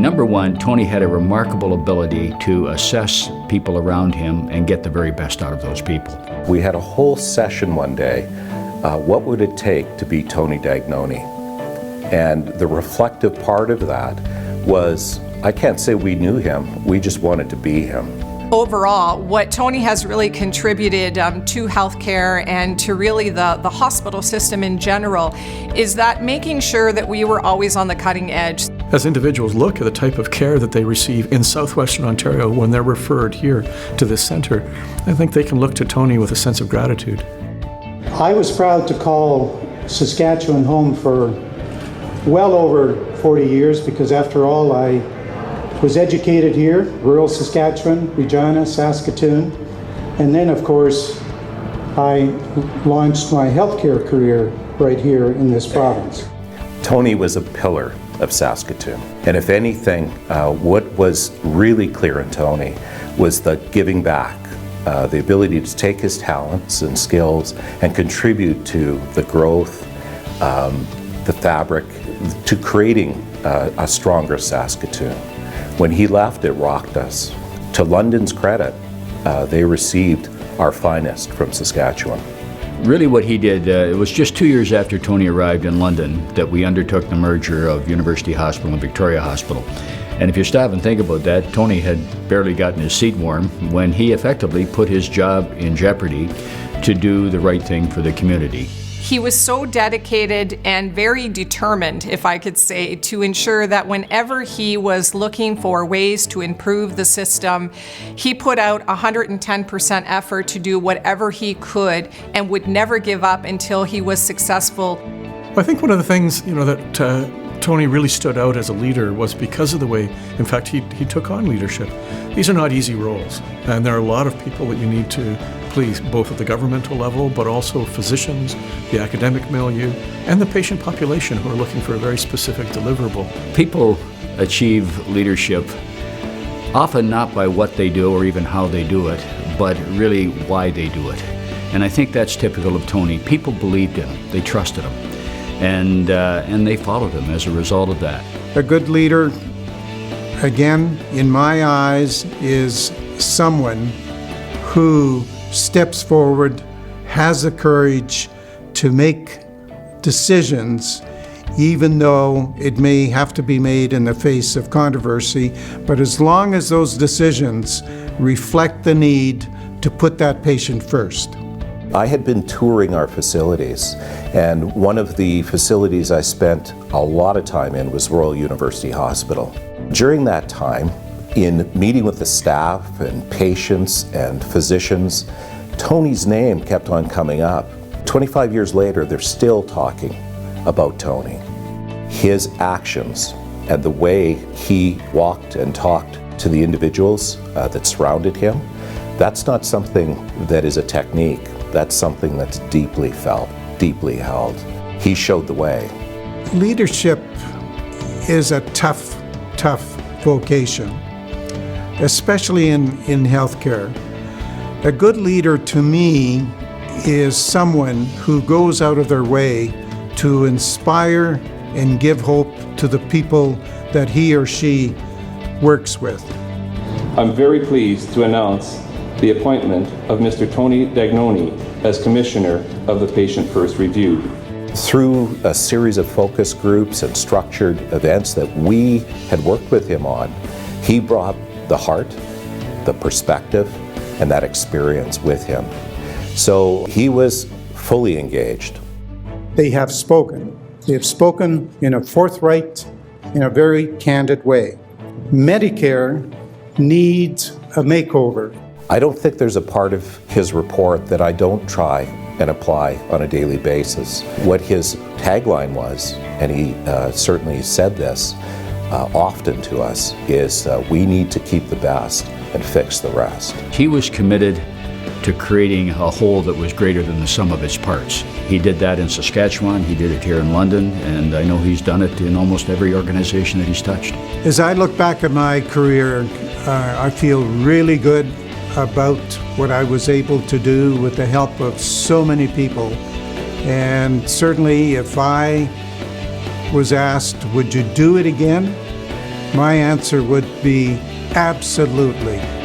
Number one, Tony had a remarkable ability to assess people around him and get the very best out of those people. We had a whole session one day, what would it take to be Tony Dagnone? And the reflective part of that was, I can't say we knew him, we just wanted to be him. Overall, what Tony has really contributed to healthcare and to really the hospital system in general is that making sure that we were always on the cutting edge. As individuals look at the type of care that they receive in southwestern Ontario when they're referred here to this centre, I think they can look to Tony with a sense of gratitude. I was proud to call Saskatchewan home for well over 40 years because after all I was educated here, rural Saskatchewan, Regina, Saskatoon, and then of course I launched my healthcare career right here in this province. Tony was a pillar of Saskatoon, and if anything, what was really clear in Tony was the giving back, the ability to take his talents and skills and contribute to the growth, the fabric, to creating a stronger Saskatoon. When he left, it rocked us. To London's credit, they received our finest from Saskatchewan. Really what he did, it was just 2 years after Tony arrived in London that we undertook the merger of University Hospital and Victoria Hospital. And if you stop and think about that, Tony had barely gotten his seat warm when he effectively put his job in jeopardy to do the right thing for the community. He was so dedicated and very determined, if I could say, to ensure that whenever he was looking for ways to improve the system, he put out 110% effort to do whatever he could and would never give up until he was successful. I think one of the things that Tony really stood out as a leader was because of the way, in fact, he took on leadership. These are not easy roles, and there are a lot of people that you need to please, both at the governmental level, but also physicians, the academic milieu, and the patient population who are looking for a very specific deliverable. People achieve leadership often not by what they do or even how they do it, but really why they do it. And I think that's typical of Tony. People believed in him, they trusted him, and they followed him as a result of that. A good leader, again, in my eyes, is someone who steps forward, has the courage to make decisions, even though it may have to be made in the face of controversy, but as long as those decisions reflect the need to put that patient first. I had been touring our facilities, and one of the facilities I spent a lot of time in was Royal University Hospital. During that time, in meeting with the staff and patients and physicians, Tony's name kept on coming up. 25 years later, they're still talking about Tony. His actions and the way he walked and talked to the individuals that surrounded him, that's not something that is a technique. That's something that's deeply felt, deeply held. He showed the way. Leadership is a tough vocation, especially in healthcare. A good leader to me is someone who goes out of their way to inspire and give hope to the people that he or she works with. I'm very pleased to announce the appointment of Mr. Tony Dagnone as Commissioner of the Patient First Review. Through a series of focus groups and structured events that we had worked with him on, he brought the heart, the perspective, and that experience with him. So he was fully engaged. They have spoken. They have spoken in a forthright, in a very candid way. Medicare needs a makeover. I don't think there's a part of his report that I don't try and apply on a daily basis. What his tagline was, and he certainly said this often to us, is we need to keep the best and fix the rest. He was committed to creating a whole that was greater than the sum of its parts. He did that in Saskatchewan, he did it here in London, and I know he's done it in almost every organization that he's touched. As I look back at my career, I feel really good about what I was able to do with the help of so many people. And certainly if I was asked, would you do it again? My answer would be absolutely.